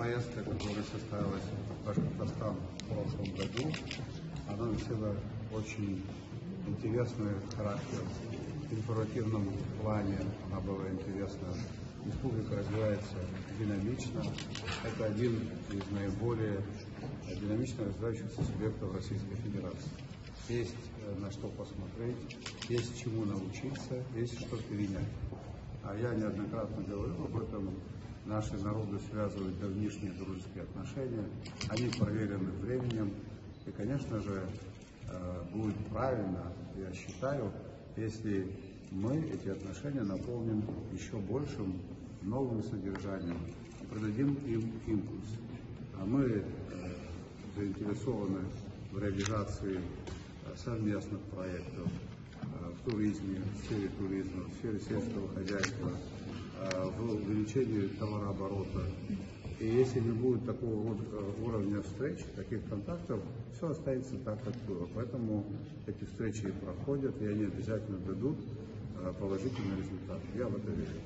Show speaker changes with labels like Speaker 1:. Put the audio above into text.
Speaker 1: Поездка, которая состоялась в Башкортостан в прошлом году, она носила очень интересный характер. В информативном плане она была интересна. Республика развивается динамично. Это один из наиболее динамично развивающихся субъектов Российской Федерации. Есть на что посмотреть, есть чему научиться, есть что перенять. А я неоднократно говорил об этом. Наши народы связывают давнишние дружеские отношения, они проверены временем. И, конечно же, будет правильно, я считаю, если мы эти отношения наполним еще большим новым содержанием, придадим им импульс. А мы заинтересованы в реализации совместных проектов в туризме, в сфере туризма, в сфере сельского хозяйства, в увеличении товарооборота. И если не будет такого уровня встреч, таких контактов, все останется так, как было. Поэтому эти встречи проходят, и они обязательно дадут положительный результат. Я в это верю.